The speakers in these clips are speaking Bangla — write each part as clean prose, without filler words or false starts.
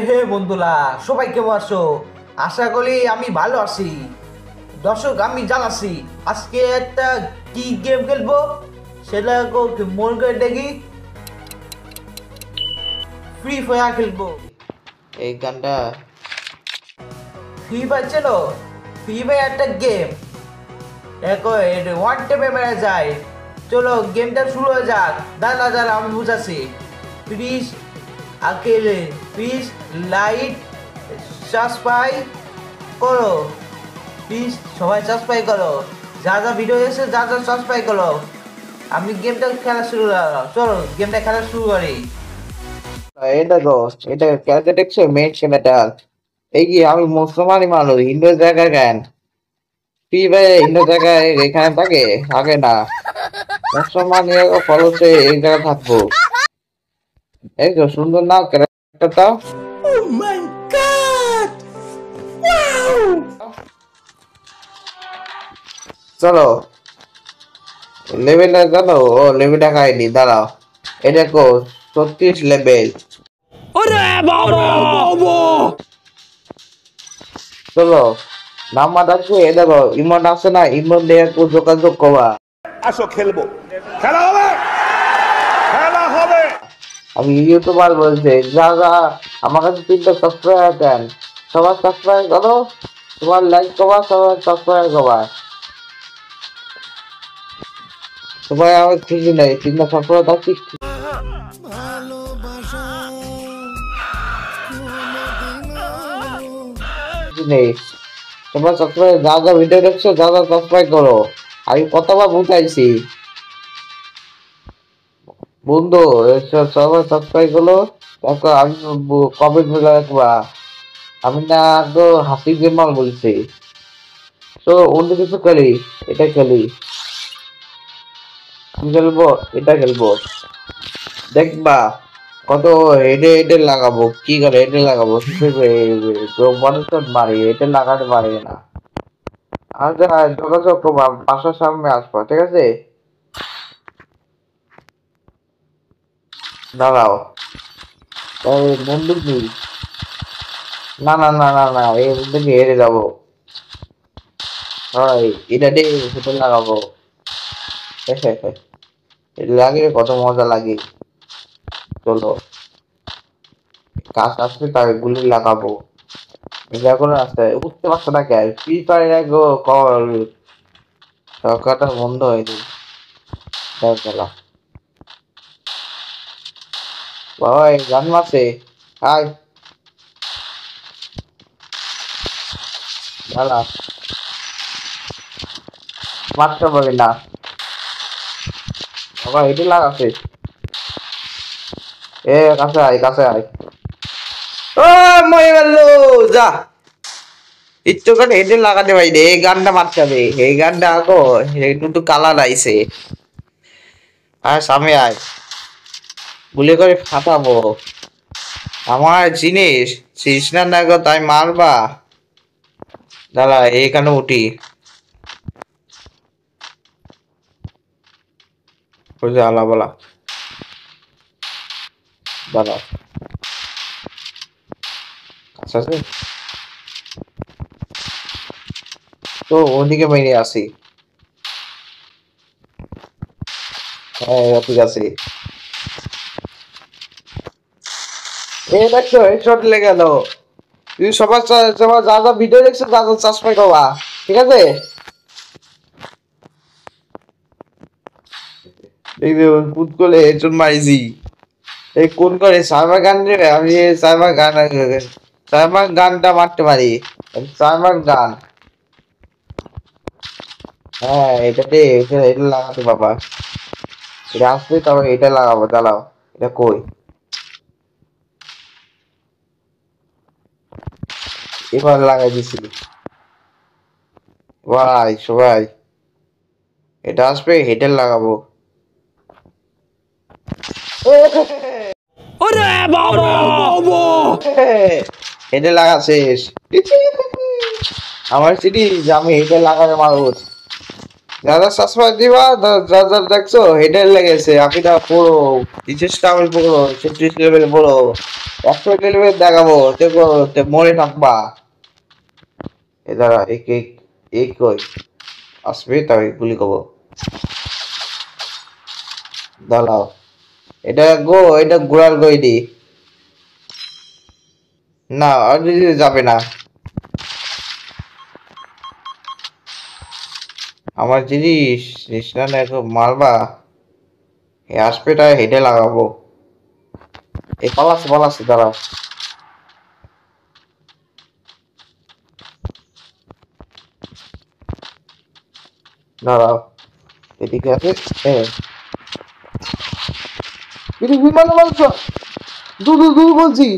হে বন্ধুরা, সবাই কেমন আছো? আশা করি আমি ভালো আছি। দর্শক, আমি জানাচ্ছি আজকে একটা কি গেম খেলবো সেটা মন করে দেখি। ফ্রি ফায়ার খেলবো। এই গানটা ফ্রি ফায়ার ছিল। ফ্রি ফায়ার একটা গেম, দেখো এটা ওয়ান টেপে মেরা যায়। চলো গেমটা শুরু হয়ে যাক। দাঁড়া দাঁড়া, আমি বুঝাচ্ছি। প্লিজ আকেলে প্লিজ লাইট সাবস্ক্রাইব করো। প্লিজ সবাই সাবস্ক্রাইব করো। যা যা ভিডিও এসে যা যা সাবস্ক্রাইব করো। আমি গেমটা খেলা শুরু করলাম। চলো গেমটা খেলা শুরু করি। এটা গো, এটা ক্যালকে দেখছো মেন সেনাটা। এই কি আমি মুসলমানই মানুষ, হিন্দু জায়গায় কেন? ফ্রি ভাই হিন্দু জায়গায় এখানে থাকে থাকে না। মুসলমান ফলোতে এই জায়গায় থাকবো। এই তো সুন্দর না ক্যারেক্টারটা। Oh my God! Wow! চলো লেভেলটা জানো? ও লেভেলটা খাইনি, দাঁড়াও। এই দেখো 36 লেভেল। চলো নাম্বার আছে, এ দেখো ইমোট আছে না, ইমোট দিয়ে একটু যোগাযোগ করবা। আসো খেলবো, খেলা হবে, খেলা হবে। আমি ইউটিউবার বলছি, যা যা আমার কাছে 3টা সাবস্ক্রাইবার দেন। সবার সাবস্ক্রাইব করো, তোমার লাইক করবা, সবার সাবস্ক্রাইব করবা। সবাই আমার খুশি নেই, 3টা সাবস্ক্রাইব থাকছি নেই। তোমরা সাবস্ক্রাইব, যা যা ভিডিও দেখছো যা যা সাবস্ক্রাইব করো। আমি কতবার বুঝাইছি বন্ধু, সবাই সাবস্ক্রাইব করো। দেখো আমি কমেন্ট বলে রাখবা, আমি না তো হাসি গেমাল বলছি। তো অন্য কিছু খেলি, এটা খেলি। কি খেলবো? এটা খেলবো, দেখবা কত হেডে হেডে লাগাবো। কি করে হেডে লাগাবো? মানুষ মারি এটা লাগাতে পারি না। আচ্ছা যোগাযোগ করবো, বাসার সামনে আসবো, ঠিক আছে? দাঁড়াও, এই বন্দুক নেই। না না না না না, এই বন্দুক নিয়ে হেরে যাবো। হয় এটা দিয়ে হেডে লাগাবো। এটা লাগে, কত মজা লাগে। চলো কাজ আসলে তাই গুলি লাগাবো। এখন রাস্তায় উঠতে পারছো না কেন? ফ্রি ফায়ার গো কল সরকারটা বন্ধ হয়নি। খেলা বাবা, গান মারছে। হাই দাঁড়া, মারতে পারি না বাবা, এটি লাগাছে। এ কাছে আয়, কাছে আয়। ও মরে গেল, যা ইচ্ছু করে হেডে লাগাতে পারি রে। এই গানটা মারতে হবে, এই গানটা আগো একটু তো কালার আইছে। আর সামনে আয়, গুলি করে ফাটাবো। আমার জিনিস চিস না গো, তাই মারবা। দাঁড়া এইখানে উঠি, ওই যে আলা বলা। দাঁড়া আচ্ছা আছে তো ওদিকে মেরে আসি। হ্যাঁ ঠিক আছে। এ দেখছো হেডশট লেগে গেল। তুই সবার সবার যা যা ভিডিও দেখছো যা যা সাবস্ক্রাইব করবা, ঠিক আছে? এই যে পুত করে হেডশট মারিছি। এই কোন করে সাইবার গান রে? আমি সাইবার গান, সাইবার গানটা মারতে পারি। সাইবার গান, হ্যাঁ এটাতে এটা লাগাতে বাবা। এটা আসবে তবে এটা লাগাবো, দাঁড়াও। এটা কই? এবার লাগাই দিছি ভাই। সবাই এটা আসবে, হেডের লাগাবো। হেডে লাগা শেষ। আমার সিটি যে আমি হেডে লাগাতে মানুষ। যারা সাবস্ক্রাইব দিবা যা যা দেখছো হেডের লেগেছে আমি না পুরো 30 লেভেল পুরো 36 লেভেল পুরো 100 লেভেল দেখাবো দেখো মরে থাকবা এদারা এক এক এক কই আসবে তাই গুলি করবো দাঁড়াও এটা ঘোরার গইডি না আর যাবে না আমার জিনিস নিশানা এখন মারবা এই আসবেটা হেডে লাগাবো এই পালাচ্ছে দাঁড়াও দাঁড়াও এদিকে আছে বিমান বলছো দূর বলছি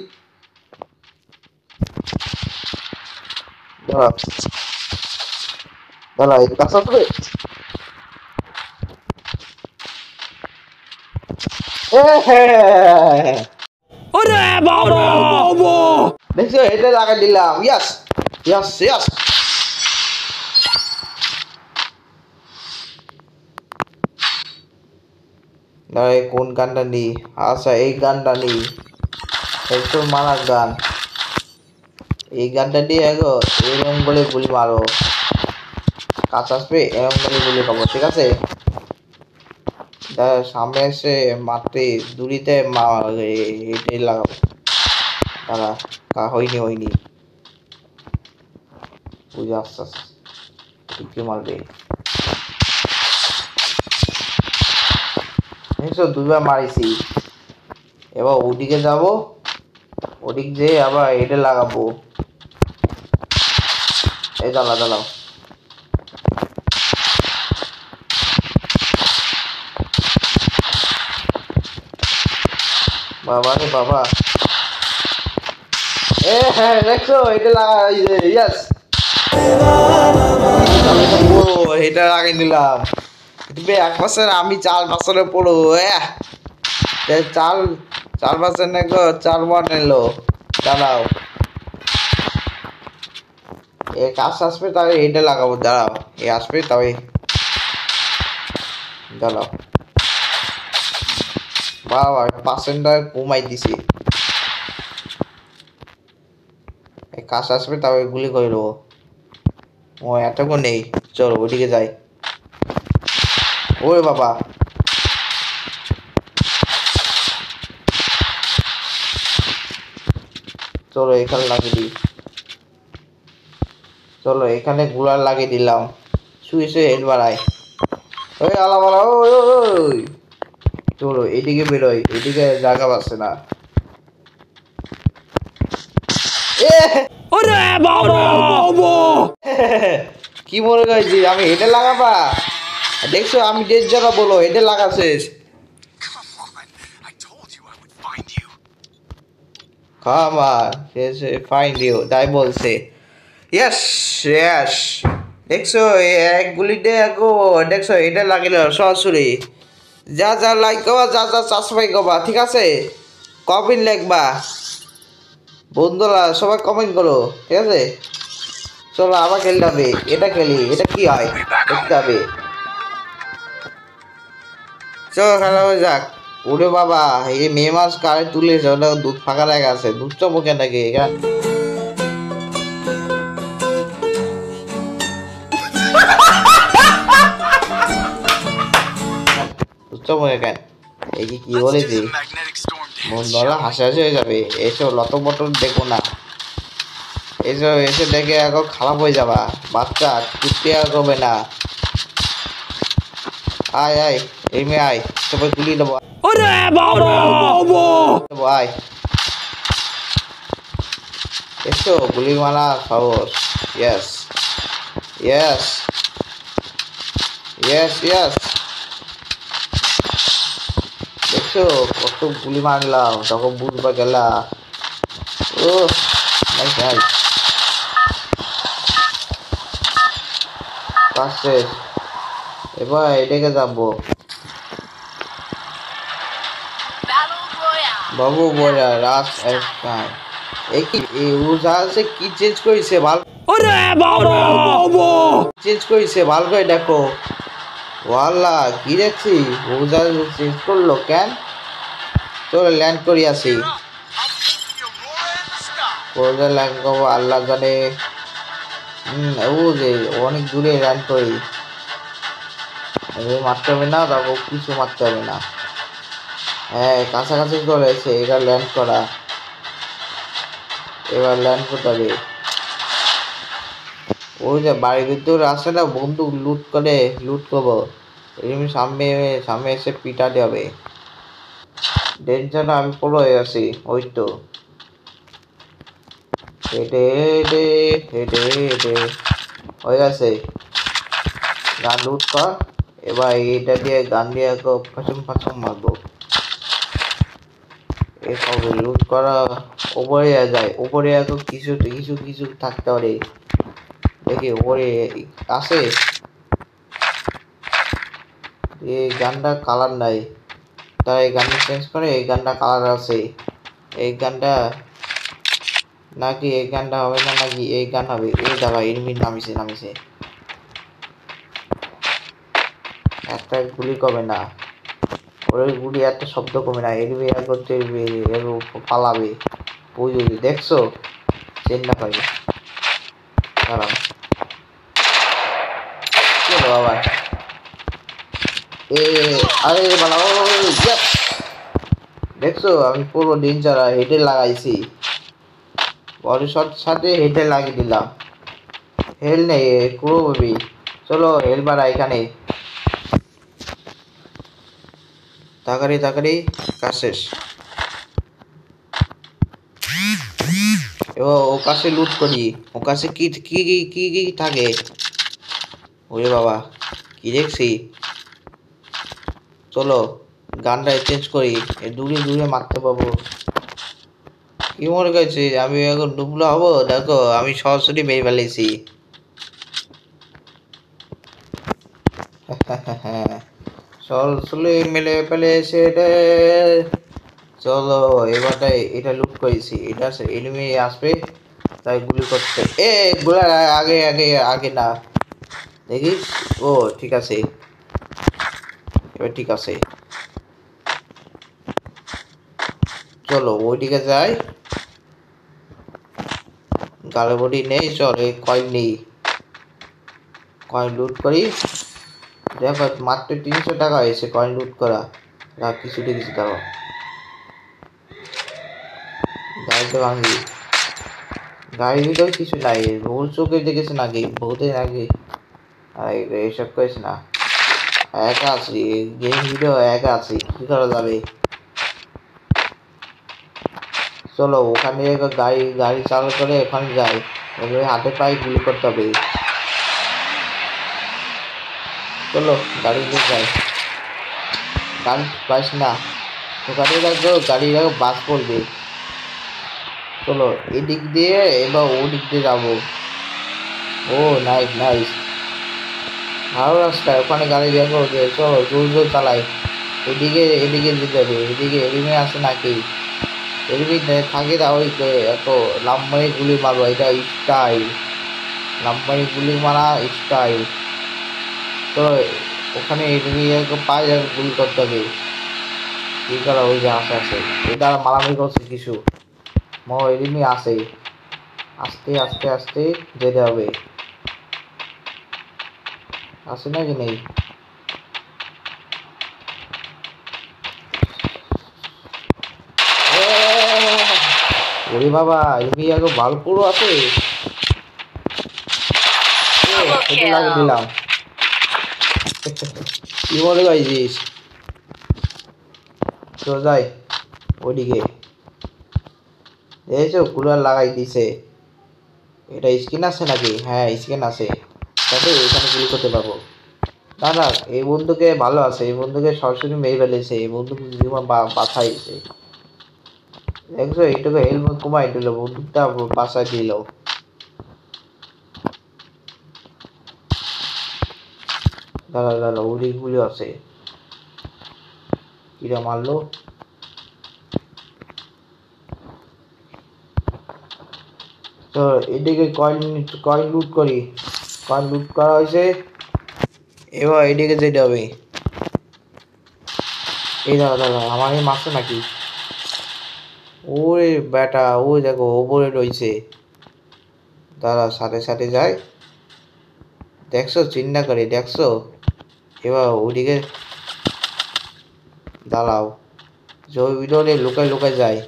দাঁড়া এই কাজ আসবে দেখছো এটা লাগাই দিলাম ইয়াস ইয়াস ইয়াস কোন গানটা নি আচ্ছা এই গানটা নি একটু মারার গান এই গানটা দিয়ে এগো এরকম বলে গুলি মারো কাজ আসবে এরকম বলে গুলি খাবো ঠিক আছে সামনে এসে মারতে দূরিতে এটাই লাগাবো দাঁড়া হয়নি বুঝে আস্তে আস্তে মারবে দুইবার মারিছি এবার ওদিকে যাব ওদিক যে আবার এটা লাগাবো এই দাঁড়াও বাবা রে বাবা হ্যাঁ দেখছো এটা লাগাই ইয়াস এটা লাগাই নিলাম এক বছর আমি 4 বছরে পড়ো চার বছর নাকি 4 বার নিলো দাঁড়াও এ কাজ আসবে তবে এটা লাগাবো দাঁড়াও এ আসবে তবে দাঁড়াও বাবা পার্সেন্টটা কমাই দিছি এই কাজ আসবে তবে গুলি করে দেবো ও এতক্ষণ নেই চলো ওদিকে যাই ওরে বাবা চলো এখানে লাগিয়ে দিই চলো এখানে গুলার লাগিয়ে দিলাম শুয়ে হেড বাড়াই ওই আলামালা ওই চলো এদিকে বেরোই এদিকে জায়গা পাচ্ছে না কি মনে করছি আমি হেডে লাগাবা দেখছো আমি ডেট জায়গা বলো হেডে লাগাছিস ফাইন্ড ইউ তাই বলছে ইয়েস ইয়েস দেখছো এক গুলিতে দেখছো এটা লাগিল সরাসরি যা লাইক করবা যা সাবস্ক্রাইব করবা ঠিক আছে কমেন্ট লিখবা বন্ধুরা সবাই কমেন্ট করো ঠিক আছে চলো আবার খেলতে হবে এটা খেলি এটা কি হয় দেখতে হবে চলো খেলা হয়ে যাক ওরে বাবা এই মে মাস কারে তুলেছে ওটা দুধ ফাঁকা রেখে আছে দুধ চমো কেন নাকি এখানে কেন এই কি বলেছি বন্ধুরা হাসাহাসি হয়ে যাবে এসব লট বটল দেখো না এসব এসে দেখে এখন খারাপ হয়ে যাবা বাচ্চা কুত্তে আর করবে না আয় এই মেয়ে আয় সবাই গুলি দেবো আয় এসো গুলি মারা সাহস ইয়েস ইয়েস ইয়েস ইয়েস দেখছো কত গুলি মারলাম তখন বুঝবা গেলা ও নাইস নাইস পাশে এবার এটাকে যাবো বাবু বয়া রাস এই কি উজাসে কি চেঞ্জ করেছে ভালো চেঞ্জ করেছে ভালো করে দেখো ওয়াল্লা কি দেখছি বোঝা চেঞ্জ করলো কেন চলো ল্যান্ড করি আসি কোথায় ল্যান্ড করবো আল্লাহ জানে ও যে অনেক দূরে ল্যান্ড করি মারতে হবে না তারপর কিছু মারতে হবে না হ্যাঁ কাছাকাছি চলে এসে এটা ল্যান্ড করা এবার ল্যান্ড করতে হবে ওই যে বাড়ির ভিতরে আসে না বন্দুক লুট করবো এরকম সামনে সামনে এসে পিটাতে হবে ডেঞ্জার আমি পড়ে হয়ে আছি ওই তো হেঁটে হেঁটে হেঁটে হেঁটে হয়ে গেছে গান লুট কর এবার এটা দিয়ে গান দিয়ে পাচম পাচম মারবো এসব লুট করা উপরে যায় উপরে এখন কিছু কিছু কিছু থাকতে পারে দেখি উপরে আসে এই গানটা কালার নাই তারা এই গানটা চেঞ্জ করে এই গানটা কালার আছে এই গানটা নাকি এই গানটা হবে না নাকি এই গান হবে এই দাঁড়া এনিমি নামিছে একটা গুলি কমে না ওই গুলি একটা শব্দ কমে না এনিমি করতে পালাবে বুঝলি দেখছো চেন না পাইবে দাঁড়াও চলো বাবা আরে বানাও দেখছো আমি পুরো ডেঞ্জার হেডে লাগাইছি বডি শট সাথে হেডে লাগিয়ে দিলাম হেল নেই পুরো বেবি চলো হেল বাড়া এখানে তাড়াতাড়ি কাজ শেষ এবার ও কাছে লুট করি ও কাছে কি কি কি কি থাকে ওরে বাবা কি দেখছি চলো গানটা চেঞ্জ করি দূরে দূরে মারতে পাবো কি মনে করছি আমি এখন ডুবলো হবো দেখো আমি সরাসরি মেরে ফেলেছি সরাসরি মেলে ফেলেছে রে চলো এবারটাই এটা লুট করেছি এটা এনিমি আসবে তাই গুলি করতে গুলা আগে আগে আগে না দেখিস ও ঠিক আছে এবার ঠিক আছে চলো ওইদিকে যাই গালে বডি নেই চল এই কয়েন নেই কয়েন লুট করি দেখো মাত্র 300 টাকা হয়েছে কয়েন লুট করা আর কিছু দেখেছি দেখো গাড়িতে ভাঙি গাড়ির ভিতরে কিছু নাই রোল চোখে দেখেছে নাকি বহুদিন আগে এইসব করিস না একা আছি গেম ভিডিও একা আছি কি করা যাবে চলো ওখানে গাড়ি চালু করে ওখানে যাই এবারে হাতে পায়ে গুলি করতে হবে চলো গাড়ি নিয়ে যাই গাড়ি পাইস না ওখানে গাড়ি রাখো বাস পড়বে চলো এদিক দিয়ে এবার ওদিক দিয়ে যাবো ও নাইস নাইস ভালো রাস্তায় ওখানে গাড়ি দেখো চলো জোর জোর চালাই এদিকে যেতে হবে এদিকে এদিকে আসে নাকি এদিকে থাকে তা ওই এত লাম্বাই গুলি মারবো এটা স্টাইল লাম্বাই গুলি মারা স্টাইল তো ওখানে এদিকে পায়ে গুলি করতে হবে কি করা ওই যে আসে এটা মারামারি করছে কিছু এদিকে আসে আস্তে আস্তে আস্তে যেতে হবে আসে নাকি নেই ওরে বাবা এমনি আগে বালপুরও আছে লাগিয়ে দিলাম কি মনে পাইছিস তো যাই ওইদিকে দেখেছো কুলার লাগাই দিছে এটা স্ক্রিন আছে নাকি হ্যাঁ স্ক্রিন আছে তাতে এখানে গুলি করতে পারবো না না এই বন্ধুকে ভালো আছে এই বন্ধুকে সরাসরি মেরে ফেলেছে এই বন্ধুকে জীবন বাঁচাইছে দেখছো এইটুকু হেলমেট কমাই দিল বন্দুকটা বাঁচাই দিল দাদা ওদিকগুলি আছে কিরা মারলো তো এদিকে কয়েন লুট করি কয়েন লুট করা হয়েছে এবার এদিকে যেতে হবে। এই দাদা দাদা আমার এই মারছে নাকি? ওরে বেটা ওই দেখো ওপরে রয়েছে। দাদা সাথে সাথে যায়, দেখছো চিন্তা করে দেখছো। এবার ওদিকে দাঁড়াও, জয় ভিতরে লুকায় লুকায় যায়।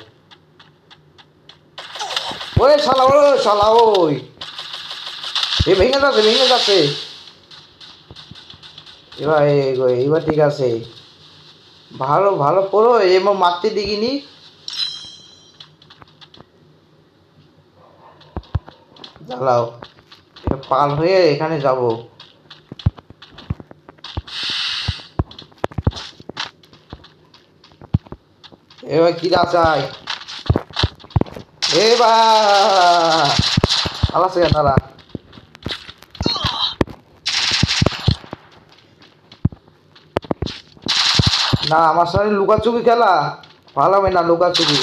ওরে শালা ওরে শালা ওই এ ভেঙে যাচ্ছে ভেঙে যাচ্ছে। এবার এইবার ঠিক আছে, ভালো ভালো পড়ো এমন মারতে দেখিনি। দাঁড়াও পাল হয়ে এখানে যাব। এবার কি চাই এবার আলাস দাঁড়া। না আমার সাথে লুকাচুপি খেলা ভালো হবে না, লুকাচুপি।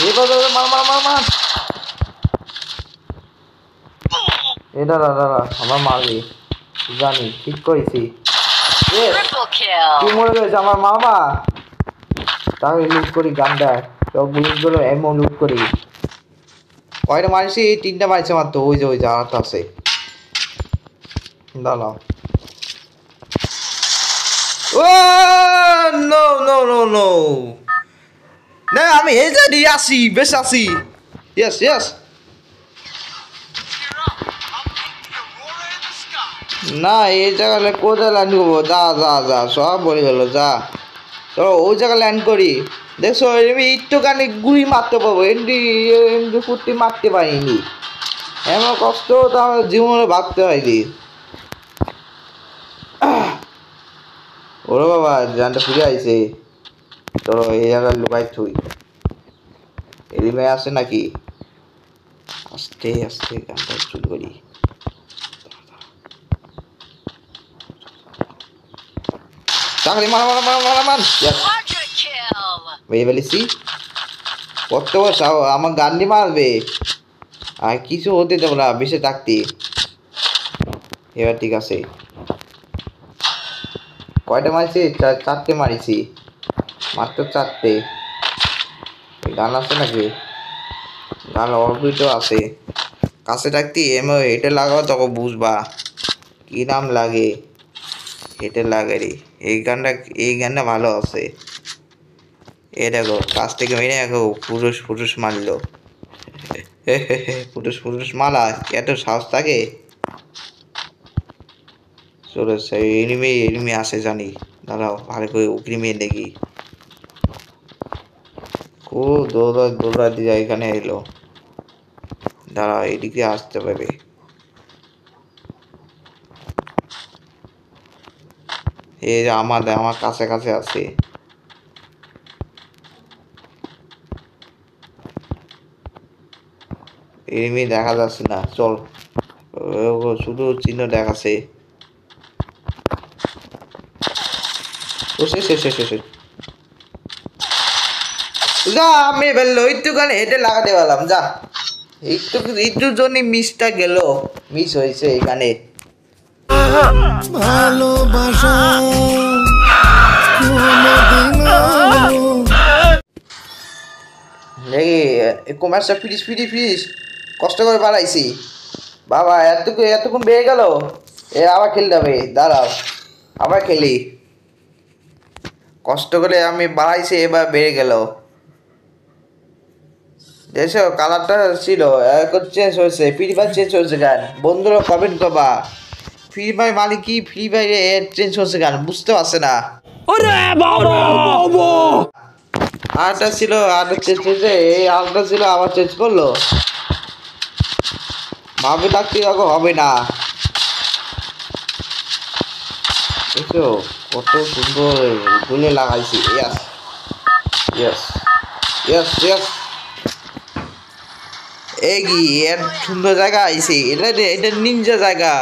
এবার মার মার মার মার। এ দাঁড়া দাঁড়া আমার মারবি জানি, ঠিক করেছি। কি মরে গেছে আমার মামা। তাহলে লুট করি গানটা, সব বুলেটগুলো এমন লুট করি। কয়টা মারছি? 3টা মারছে মাত্র। ওই যে আরেকটা আছে, দাঁড়াও। ও নো নো নো নো না, আমি এই জায়গায় আসি, বেশ আসি। Yes yes. না এই জায়গায় কোথায় ল্যান্ড করবো? যা যা যা সব বলে গেল, যা চলো ওই জায়গায় ল্যান্ড করি। দেখছো আমি একটুখানি গুড়ি মারতে পারবো, এমনি এমনি ফুটি মারতে পারিনি। এমন কষ্ট তো আমার জীবনে ভাবতে হয়নি। ওরে বাবা জানটা ফিরে আইছে। চলো এই জায়গায় লুকাই থুই। এলিমে আছে নাকি? আস্তে আস্তে গানটা শুরু করি। তাহলে মার মার মার মার মার। বলেছি কত আমার গান্ডি মারবে আর কিছু হতে দেবো না, বেশি থাকতে। এবার ঠিক আছে, কয়টা মারছি? 4টে মারিছি মাত্র, 4টে। গান আছে নাকি? গান অল্পই আছে। কাছে থাকতে এটা লাগাও তখন বুঝবা কি নাম লাগে। এটা লাগে রে, এই গানটা ভালো আছে। এ দেখো কাছ থেকে মেরে দেখো পুরুষ পুরুষ মারলো। পুরুষ পুরুষ মালা এত সাহস থাকে? চলো সেই এনিমি আসে জানি, দাঁড়াও ভালো করে উকরি মেয়ে দেখি। খুব দৌড়া দিয়ে এখানে এলো। দাঁড়াও এদিকে আসতে পারে। এই যে আমার কাছে কাছে আছে। এনিমি দেখা যাচ্ছে না, চল শুধু চিহ্ন দেখাচ্ছে। ও শেষ শেষ শেষ শেষ। যা আমি বললো একটুখানি হেঁটে লাগাতে পারলাম, যা একটুর জন্য মিসটা গেল, মিস হয়েছে এখানে। ভালোবাসা দেখি কমার্সটা ফিরিস ফিরিস ফিরিস কষ্ট করে বাড়াইছি বাবা, এতক্ষণ বেড়ে গেল। এ আবার খেলতে হবে, দাঁড়াও আবার খেলি। কষ্ট করে আমি বাড়াইছি, এবার বেড়ে গেল। দেখছো কালারটা ছিল এখন চেঞ্জ হয়েছে, ফ্রি ফায়ার চেঞ্জ হয়েছে গান। বন্ধুরা কমেন্ট করবা ফ্রি ফায়ার মানে কি, ফ্রি ফায়ারে চেঞ্জ হয়েছে গান বুঝতে পারছে না। আরটা ছিল আরটা চেঞ্জ হয়েছে, এই আরটা ছিল আবার চেঞ্জ করলো। ভাবে থাকতে হবে না। দেখছো কত সুন্দর গুলে লাগাইছি। ইয়াস ইয়াস ইয়াস ইয়াস। এই কি এর সুন্দর জায়গা আইছি, এটা নিনজা জায়গা,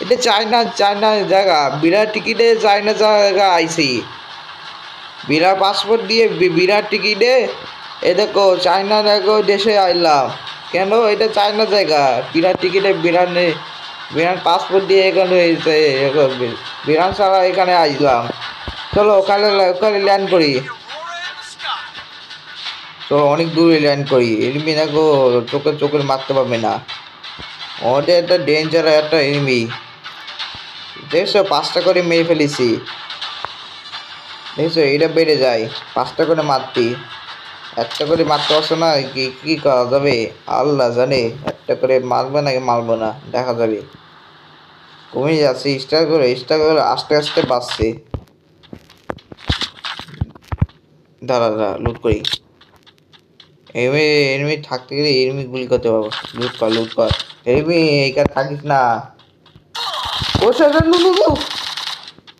এটা চায়না জায়গা। বিরাট টিকিটে চায়না জায়গা আইছি, বিরাট পাসপোর্ট দিয়ে বিরাট টিকিটে। এ দেখো চায়না দেখো দেশে আইলাম। কেন এটা চায়না জায়গা? বিনা টিকিটে বিরান পাসপোর্ট দিয়ে এখানে বিরান ছাড়া এখানে আসলাম। চলো ওখানে ওখানে ল্যান্ড করি। চলো অনেক দূরে ল্যান্ড করি। এনিমি দেখো চোখের মারতে পারবে না। ওদের একটা ডেঞ্জার একটা এনিমি। দেখছো 5টা করে মেরে ফেলেছি। দেখছো এটা বেড়ে যায় 5টা করে মারতি। একটা করে মারতে পারছো না, কি কি করা যাবে আল্লাহ জানে। একটা করে মারবে নাকি মারবো না দেখা যাবে। কমে যাচ্ছে স্টার করে আস্তে আস্তে বাড়ছে। দাঁড়া দাঁড়া লুট করি। এনিমি এনিমি থাকতে গেলে এনিমি গুলি করতে পারবো। লুট কর এনিমি এইখানে থাকিস না।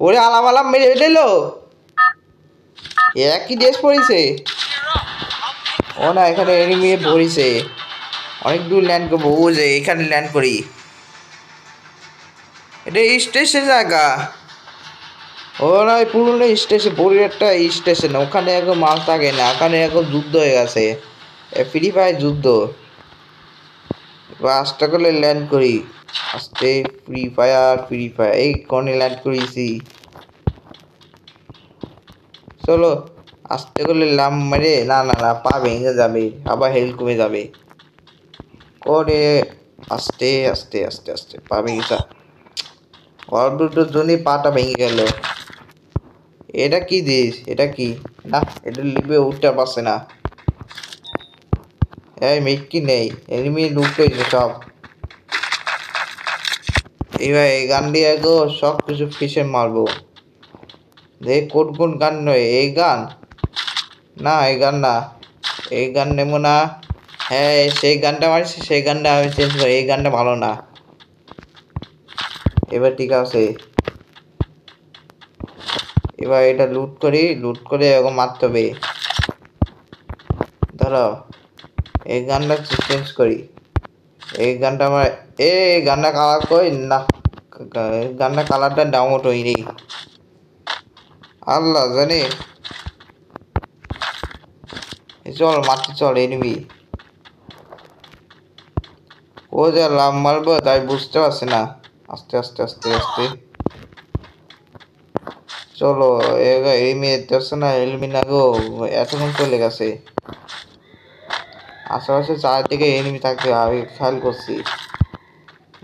ওরে আলাম মেরে দিল। একই ড্রেস পড়েছে। ও না এখানে এনিমি পড়েছে। অনেক দূর ল্যান্ড করবো। ও যে এখানে ল্যান্ড করি। এটা স্টেশন জায়গা। ও না পুরনো স্টেশন, বড় একটা স্টেশন। ওখানে এখন মাল থাকে না, ওখানে এখন যুদ্ধ হয়ে গেছে। ফ্রি ফায়ার যুদ্ধ। আস্তে করে ল্যান্ড করি। আস্তে ফ্রি ফায়ার এই কোনে ল্যান্ড করেছি। চলো আস্তে করে লাম মেরে না না না পা ভেঙে যাবে, আবার হেলথ কমে যাবে। করে আস্তে আস্তে আস্তে আস্তে পা ভেঙে যা। অল্প দুটোর জন্যই পাটা ভেঙে গেল। এটা কি দিস? এটা কি? না এটা লিপে উঠতে পারছে না। এই মিটকি নেই, এনিমি লুট হয়েছে সব। এইবার এই গান দিয়ে গো সব কিছু ফিসে মারবো। দেখ কোন গান নয় এই গান। না এই গান না, এই গান নেবো না। হ্যাঁ সেই গানটা মারছি, সেই গানটা আমি চেঞ্জ করি। এই গানটা ভালো না। এবার ঠিক আছে। এবার এটা লুট করে এরকম মারতে হবে। ধরো এই গানটা চেঞ্জ করি। এই গানটা আমার এই গানটা কালার করি না। গানটা কালারটা ডাউনলোড হয়নি আল্লাহ জানে। চল মারতে চল এনিমি। ও যা লাভ মারবো তাই বুঝতে পারছি না। আস্তে আস্তে আস্তে আস্তে চলো। এনিমি দেখছো না? এনিমি না গো এতক্ষণ চলে গেছে। আশেপাশে চারদিকে এনিমি থাকতে আমি খেয়াল করছি।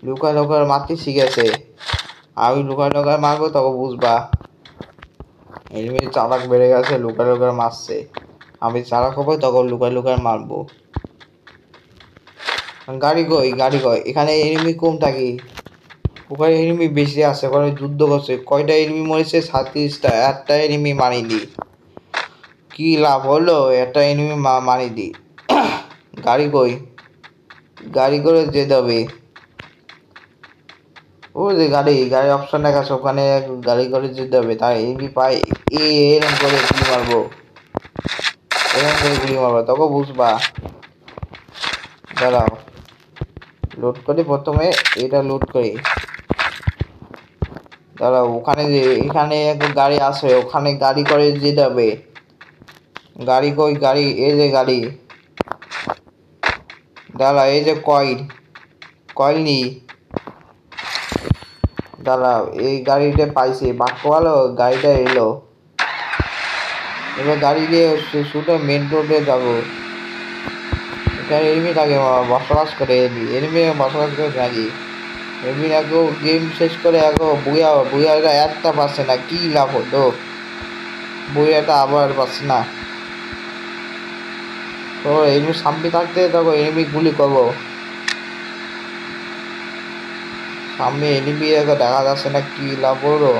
লুকায় মারতে শিখেছে। আমি লুকায় মারবো তখন বুঝবা। এনিমির চালাক বেড়ে গেছে, লুকায় মারছে। আমি চালাক হবো তখন লুকায় মারবো। গাড়ি কই এখানে এনিমি কম থাকি। ওখানে এনিমি বেশি আছে, ওখানে যুদ্ধ করছে। কয়টা এনিমি মরেছে? 37টা। একটা এনিমি মারিনি। কি লাভ হলো? একটা এনিমি মারিনি। গাড়ি করে যেতে হবে। ও যে গাড়ি অপশন দেখা আছে, ওখানে গাড়ি করে যেতে হবে। তাই এনিমি পাই এরকম করে গুলি মারবো। তখন বুঝবা। দাঁড়াও লোড করি প্রথমে। এটা লোড করি। দাঁড়াও ওখানে যে এখানে একটা গাড়ি আছে, ওখানে গাড়ি করে যেতে হবে। গাড়ি এই যে গাড়ি। দাঁড়াও এই যে কয়েল নি। দাঁড়াও এই গাড়িটা পাইছি। বাক্য ভালো গাড়িটা এলো। এবার গাড়ি দিয়ে শুধু মেন রোডে যাবো। এখানে এনিমি থাকে বসবাস করে। এনিমি বসবাস করে থাকি। এমনি আগো গেম শেষ করে আগো বুয়াটা একটা পাচ্ছে না। কি লাভ হতো? বুয়াটা আবার পাচ্ছে না। তো এনিমি সামনে থাকতে দেখো এনিমি গুলি করবো। সামনে এনিমি দেখা যাচ্ছে না, কি লাভ হলো?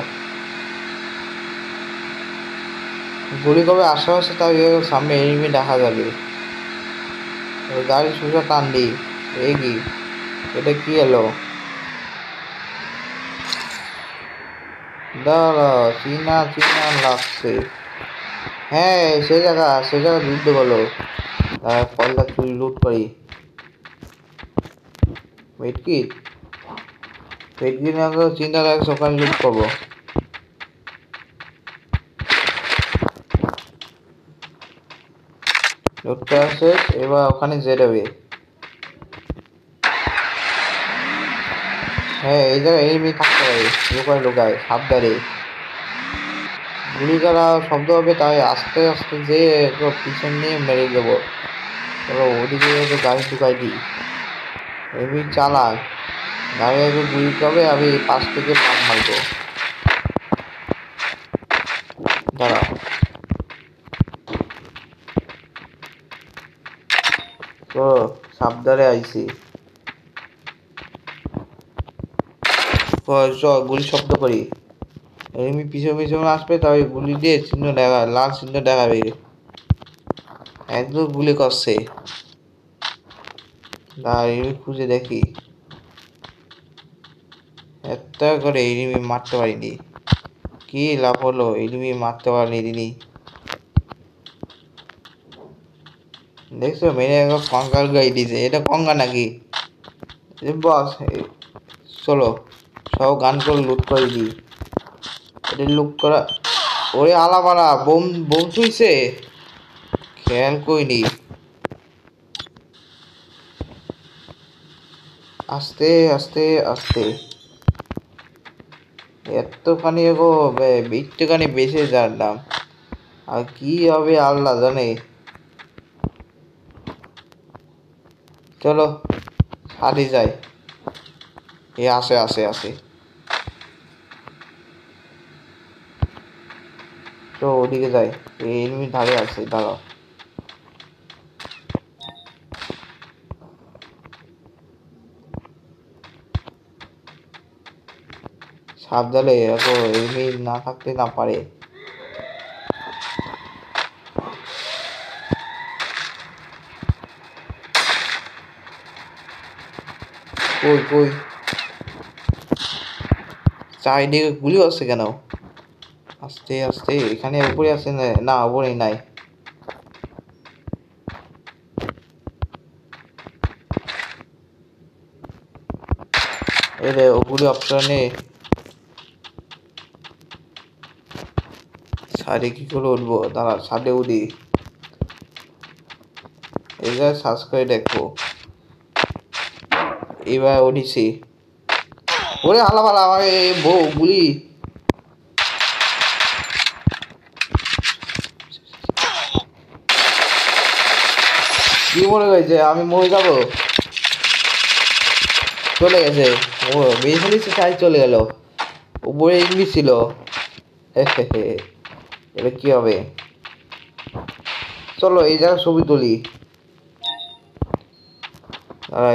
গুলি করবে আশেপাশে, তাই সামনে এনিমি দেখা যাবে। গাড়ি সুসা টান দি। এই কি এটা কি এলো? দাঁড়া চিনা লাগছে। হ্যাঁ সে জায়গা যুদ্ধ করলো। ফলটা চুরি লুট করি। মেটকিট চিন্তা লাগছে, ওখানে লুট করবো। লুট করা শেষ, এবার ওখানে যেতে হবে। হ্যাঁ এই জায়গায় এনিমি থাকতে পারে, লুকায় লুকায় সাবধানে। গুলি করা শব্দ হবে, তাই আস্তে আস্তে যে পিছন নিয়ে মেরে দেবো। চলো ওদিকে গাড়ি ঢুকাই দিই। এমনি চালাক, গাড়ি আগে গুলি করবে, আমি পাশ থেকে পাম মারবো। দাঁড়া, তো সাবধানে আইছি। গুলি শব্দ করি, এমনি পিছনে পিছনে আসবে, তবে গুলি দিয়ে চিহ্ন দেখা, লাল চিহ্ন দেখাবে। একদম গুলি করছে, এমনি খুঁজে দেখি। এত করে এনিমি মারতে পারিনি, কি লাভ হলো? এনিমি মারতে পারিনি। দেখছো মেরে একবার কঙ্কাল গাই দিয়েছে। এটা কঙ্কা নাকি বস? চলো সব গান করে লুট করে দিই। এটা লুট করা, ওরে আলাপালা বোম বোম ছুঁইছে, খেয়াল করিনি। আস্তে আস্তে আস্তে, এতখানি গো একটুখানি বেঁচে জানলাম, আর কি হবে আল্লাহ জানে। চলো সারি যাই। এ আসে আসে আসে, তো ওদিকে যাই। এই এনিমি ধারে আছে, দাঁড়াও। সাবধানে, এখন এনিমি না থাকতে না পারে। কই কই, চারিদিকে গুলি আছে কেন? আস্তে আস্তে, এখানে উপরে আছে না? উপরে নাই। এরে ওগুলি অপশনে সারে কি করে উঠবো? দাঁড়া, সাদে উঠি। এবার সার্চ করে দেখবো। এবার উঠিছি। ওরে হালা ফালা, আমার বউ গুলি। কি মনে হয়েছে আমি মরে যাবো? চলে গেছে, ও বেশি চাই চলে গেল। উপরে ইংলিশ ছিল। এটা কি হবে? চলো এই জায়গায় ছবি তুলি।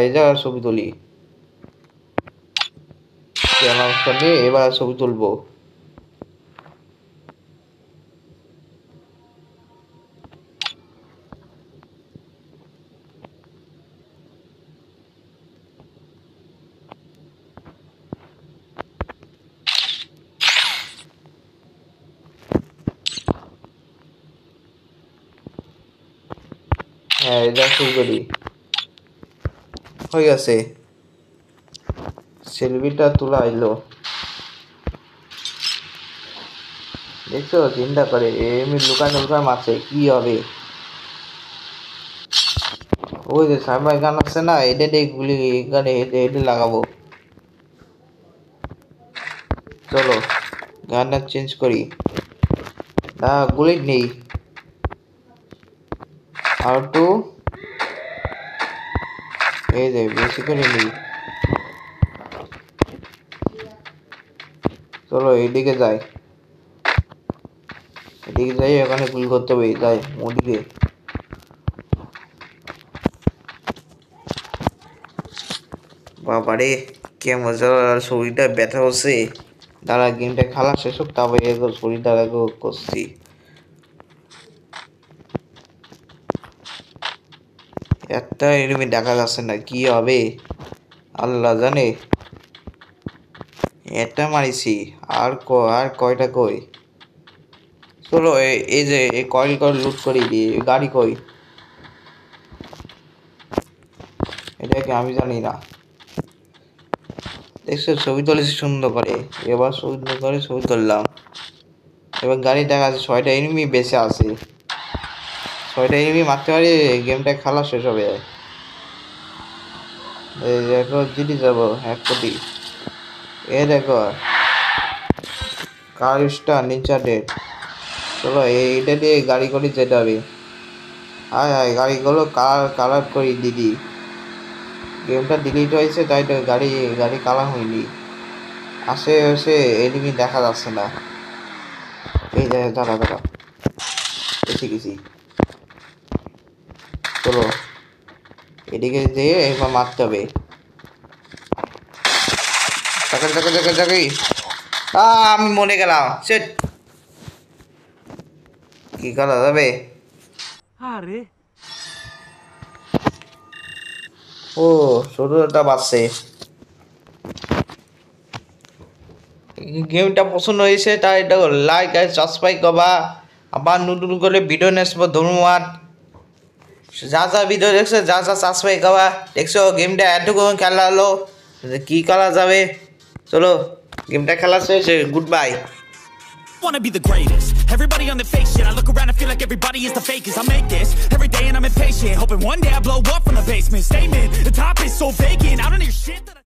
এই জায়গায় ছবি তুলি। আমার সামনে এবার ছবি তুলবো। হ্যাঁ এটা শুরু করি। হয়ে গেছে, সেলফিটা তোলা এলো। দেখছো চিন্তা করে এমনি লুকানো লুকানো মারছে, কি হবে? ওই যে সাইবার গান আছে না, এটা দিয়ে গুলি গানে এটা লাগাবো। চলো গানটা চেঞ্জ করি। না গুলি নেই, আর একটু এই যে বেশি করে নেই। চলো এইদিকে যাই, এদিকে যাই, এখানে গুলি করতে হবে। যাই ওদিকে। বাবারে কে মজা, শরীরটা ব্যথা হচ্ছে। দাঁড়া গেমটা খেলা শেষ হোক, তারপরে শরীরটা করছি। একটা এনিমি দেখা যাচ্ছে না, কি হবে আল্লাহ জানে। এটা মারিছি, আর আর কয়টা কই? চলো এই যে এই কয়েল কয়েল লুট করি দি। গাড়ি কই? এটাকে আমি জানি না। দেখছো ছবি তুলেছি সুন্দর করে। এবার সুন্দর করে ছবি তুললাম। এবার গাড়ি দেখা আছে, 6টা এনিমি বেঁচে আছে। 6টা এনিমি মারতে পারি, গেমটা খেলা শেষ হবে। এখন জিতে যাবো 1 কোটি। এ দেখো কার স্টার নিচা ডেট। চলো এইটা দিয়ে গাড়ি করে যেতে হবে। হায় হায় গাড়িগুলো কালার করি দিদি। গেমটা ডিলিট হয়েছে তাই তো গাড়ি কালার হয়নি। আশেপাশে এনিমি দেখা যাচ্ছে না। এই যে দাঁড়া এসে গেছি। চলো এদিকে যেয়ে এবার মারতে হবে। চাকরি আমি মরে গেলাম। সেট কি করা যাবে? আরে ও ১৭টা বাজছে। গেমটা পছন্দ হয়েছে তাই এটা লাইক আর সাবস্ক্রাইব করবা। আবার নতুন করে ভিডিও নেসবো। ধন্যবাদ। যা ভিডিও দেখছো যা সাবস্ক্রাইব করবা। দেখছো গেমটা এতটুকু খেলা হলো, কি করা যাবে? চলো গেমটা খেলা শেষ। Good bye. wanna be the greatest. Everybody on the fake shit. I look around and feel like everybody is the fakest. I make this every day and I'm impatient, hoping one day I blow up from the basement. Statement, the top is so vacant. I don't hear shit that